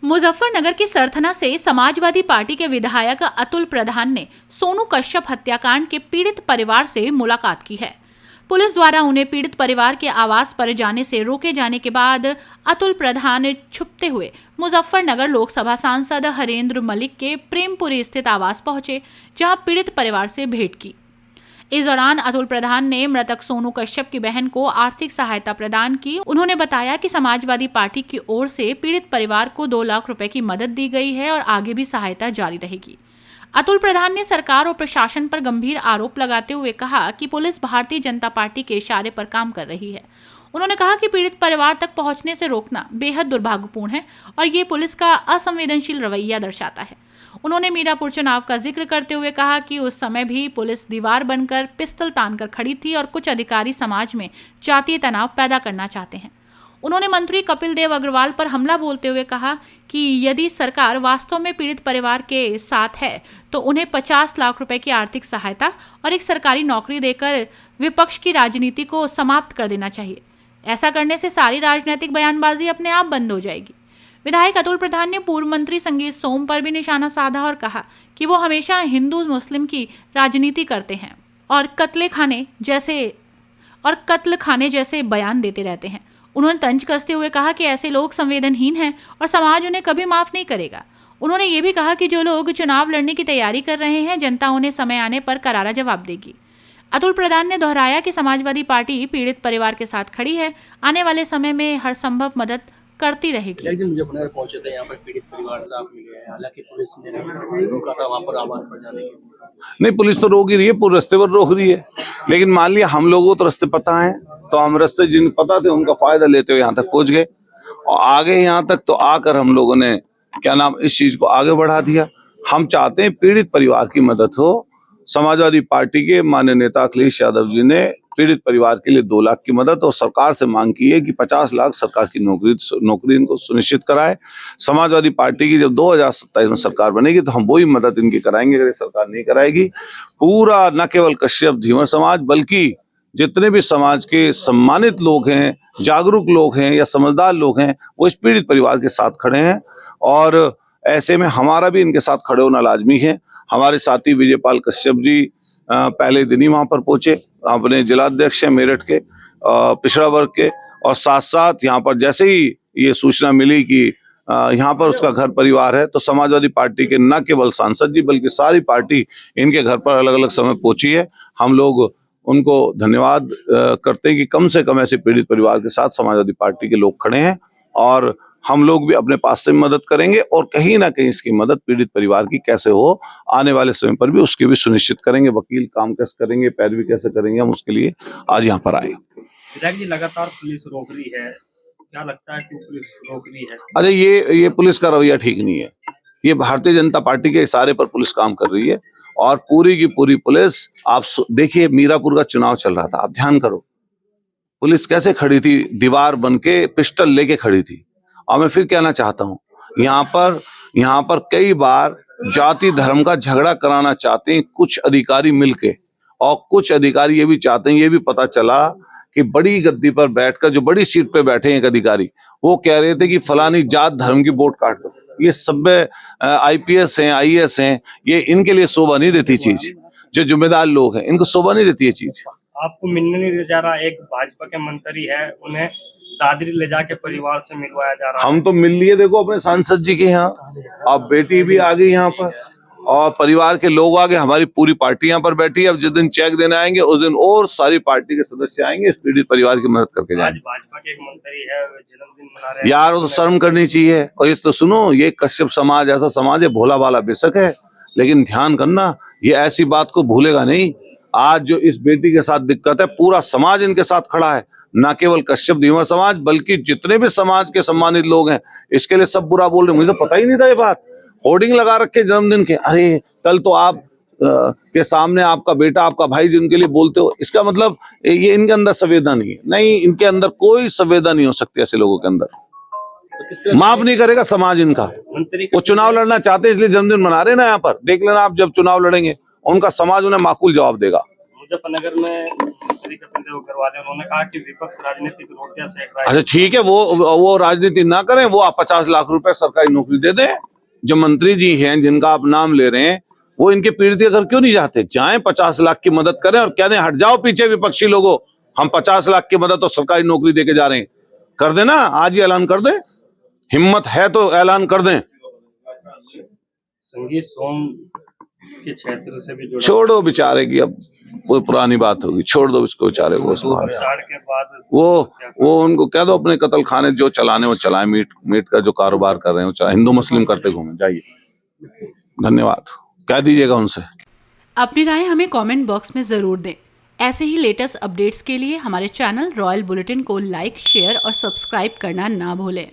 मुजफ्फरनगर की सरथना से समाजवादी पार्टी के विधायक अतुल प्रधान ने सोनू कश्यप हत्याकांड के पीड़ित परिवार से मुलाकात की है। पुलिस द्वारा उन्हें पीड़ित परिवार के आवास पर जाने से रोके जाने के बाद अतुल प्रधान छुपते हुए मुजफ्फरनगर लोकसभा सांसद हरेंद्र मलिक के प्रेमपुरी स्थित आवास पहुंचे, जहां पीड़ित परिवार से भेंट की। इस दौरान अतुल प्रधान ने मृतक सोनू कश्यप की बहन को आर्थिक सहायता प्रदान की। उन्होंने बताया कि समाजवादी पार्टी की ओर से पीड़ित परिवार को 2 लाख रुपए की मदद दी गई है और आगे भी सहायता जारी रहेगी। अतुल प्रधान ने सरकार और प्रशासन पर गंभीर आरोप लगाते हुए कहा कि पुलिस भारतीय जनता पार्टी के इशारे पर काम कर रही है। उन्होंने कहा कि पीड़ित परिवार तक पहुंचने से रोकना बेहद दुर्भाग्यपूर्ण है और ये पुलिस का असंवेदनशील रवैया दर्शाता है। उन्होंने मीरापुर चुनाव का जिक्र करते हुए कहा कि उस समय भी पुलिस दीवार बनकर पिस्तल तानकर खड़ी थी और कुछ अधिकारी समाज में जातीय तनाव पैदा करना चाहते हैं। उन्होंने मंत्री कपिल देव अग्रवाल पर हमला बोलते हुए कहा कि यदि सरकार वास्तव में पीड़ित परिवार के साथ है तो उन्हें 50 लाख रुपए की आर्थिक सहायता और एक सरकारी नौकरी देकर विपक्ष की राजनीति को समाप्त कर देना चाहिए। ऐसा करने से सारी राजनीतिक बयानबाजी अपने आप बंद हो जाएगी। विधायक अतुल प्रधान ने पूर्व मंत्री संगीत सोम पर भी निशाना साधा और कहा कि वो हमेशा हिंदू मुस्लिम की राजनीति करते हैं और कत्ल खाने जैसे बयान देते रहते हैं। उन्होंने तंज कसते हुए कहा कि ऐसे लोग संवेदनहीन हैं और समाज उन्हें कभी माफ नहीं करेगा। उन्होंने ये भी कहा कि जो लोग चुनाव लड़ने की तैयारी कर रहे हैं, जनता उन्हें समय आने पर करारा जवाब देगी। अतुल प्रधान ने दोहराया कि समाजवादी पार्टी पीड़ित परिवार के साथ खड़ी है, आने वाले समय में हर संभव मदद करती रहेगी। एक दिन मुजफ्फरनगर पहुंचे थे, यहाँ पर पीड़ित परिवार से आप मिले हैं, हालांकि पुलिस ने रोका था वहाँ पर आवास पर जाने के। नहीं, पुलिस तो रोक ही रही है, पूरे रास्ते पर रोक रही है, लेकिन मान लिया हम लोगों को तो रास्ते पता है, तो हम रास्ते जिन पता थे उनका फायदा लेते हुए यहाँ तक पहुंच गए और आगे यहाँ तक तो आकर हम लोगों ने इस चीज को आगे बढ़ा दिया। हम चाहते हैं पीड़ित परिवार की मदद हो। समाजवादी पार्टी के माननीय नेता अखिलेश यादव जी ने पीड़ित परिवार के लिए 2 लाख की मदद और सरकार से मांग की है कि 50 लाख सरकार की नौकरी इनको सुनिश्चित कराए। समाजवादी पार्टी की जब 2027 में सरकार बनेगी तो हम वही मदद इनकी कराएंगे अगर ये सरकार नहीं कराएगी। पूरा न केवल कश्यप धीवर समाज बल्कि जितने भी समाज के सम्मानित लोग हैं, जागरूक लोग हैं या समझदार लोग हैं, वो इस पीड़ित परिवार के साथ खड़े हैं और ऐसे में हमारा भी इनके साथ खड़े होना लाजमी है। हमारे साथी विजयपाल कश्यप जी पहले दिन ही वहां पर पहुंचे, अपने जिलाध्यक्ष हैं मेरठ के पिछड़ा वर्ग के, और साथ साथ यहाँ पर जैसे ही ये सूचना मिली कि यहाँ पर उसका घर परिवार है तो समाजवादी पार्टी के न केवल सांसद जी बल्कि सारी पार्टी इनके घर पर अलग अलग समय पहुंची है। हम लोग उनको धन्यवाद करते हैं कि कम से कम ऐसे पीड़ित परिवार के साथ समाजवादी पार्टी के लोग खड़े हैं और हम लोग भी अपने पास से मदद करेंगे और कहीं ना कहीं इसकी मदद पीड़ित परिवार की कैसे हो आने वाले समय पर भी उसकी भी सुनिश्चित करेंगे। वकील काम कैसे करेंगे, पैरवी कैसे करेंगे, हम उसके लिए आज यहाँ पर आए। विधायक जी, लगातार पुलिस रोक रही है, क्या लगता है कि पुलिस रोक रही है? अरे ये पुलिस का रवैया ठीक नहीं है। ये भारतीय जनता पार्टी के इशारे पर पुलिस काम कर रही है और पूरी की पूरी पुलिस, आप देखिए मीरापुर का चुनाव चल रहा था, आप ध्यान करो पुलिस कैसे खड़ी थी, दीवार बन के पिस्टल लेके खड़ी थी। और मैं फिर कहना चाहता हूँ, यहाँ पर कई बार जाति धर्म का झगड़ा कराना चाहते हैं कुछ अधिकारी मिलके, और कुछ अधिकारी ये भी चाहते हैं, ये भी पता चला कि बड़ी गद्दी पर बैठकर जो बड़ी सीट पे बैठे हैं एक अधिकारी, वो कह रहे थे कि फलानी जात धर्म की वोट काट दो। ये सब IPS हैं, IAS हैं, ये इनके लिए शोभा नहीं देती चीज। जो जिम्मेदार लोग हैं इनको शोभा नहीं देती है चीज। आपको मिलने नहीं जा रहा, एक भाजपा के मंत्री है, उन्हें दादरी ले जाके परिवार से मिलवाया जा रहा है। हम तो मिल लिए देखो अपने सांसद जी के यहाँ, अब बेटी भी आ गई यहाँ पर और परिवार के लोग आ गए, हमारी पूरी पार्टी यहाँ पर बैठी है। अब जिस दिन चेक देने आएंगे उस दिन और सारी पार्टी के सदस्य आएंगे इस पीड़ित परिवार की मदद करके जाएंगे। आज भाजपा के एक मंत्री है, जन्मदिन मना रहे हैं। यार वो तो शर्म करनी चाहिए। और ये तो सुनो, ये कश्यप समाज ऐसा समाज है, भोला भाला बेशक है, लेकिन ध्यान करना ये ऐसी बात को भूलेगा नहीं। आज जो इस बेटी के साथ दिक्कत है, पूरा समाज इनके साथ खड़ा है, न केवल कश्यप धीवर समाज बल्कि जितने भी समाज के सम्मानित लोग हैं, इसके लिए सब बुरा बोल रहे। मुझे तो पता ही नहीं था ये बात। होर्डिंग लगा रखे जन्मदिन के, अरे कल तो आप के सामने आपका बेटा, आपका भाई जिनके लिए बोलते हो, इसका मतलब ये इनके अंदर संवेदना नहीं है। नहीं, इनके अंदर कोई संवेदना नहीं हो सकती ऐसे लोगों के अंदर। तो माफ नहीं करेगा समाज इनका। वो चुनाव लड़ना चाहते इसलिए जन्मदिन मना रहे ना, यहाँ पर देख लेना आप, जब चुनाव लड़ेंगे उनका समाज उन्हें माकूल जवाब देगा। मुजफ्फरनगर में कपिल अग्रवाल उन्होंने कहा कि विपक्ष राजनीतिक रोटियां सेक रहा है। अच्छा ठीक है, वो राजनीति ना करें, वो आप 50 लाख रुपए सरकारी नौकरी दे दें। जो मंत्री जी हैं जिनका आप नाम ले रहे हैं, वो इनके पीड़ित के घर क्यों नहीं जाते? जाएं 50 लाख की मदद करें और कह दें हट जाओ पीछे विपक्षी लोगों, हम 50 लाख की मदद और सरकारी नौकरी देके जा रहे हैं। कर देना, आज ही ऐलान कर दें, हिम्मत है तो ऐलान कर दें। संगीत सोम के क्षेत्र से भी जुड़ा, छोड़ो बेचारे की, अब कोई पुरानी बात होगी, छोड़ दो इसको बेचारे को। साढ़ के बाद वो उनको कह दो अपने कत्ल खाने जो चलाने वो चलाएं, मीट का जो कारोबार कर रहे हैं वो चलाएं, हिंदू मुस्लिम करते घूमें, जाइए। धन्यवाद, कह दीजिएगा उनसे। अपनी राय हमें कमेंट बॉक्स में ज़रूर दें। ऐसे ही लेटेस्ट अपडेट्स के लिए हमारे चैनल रॉयल बुलेटिन को लाइक, शेयर और सब्सक्राइब करना ना भूलें।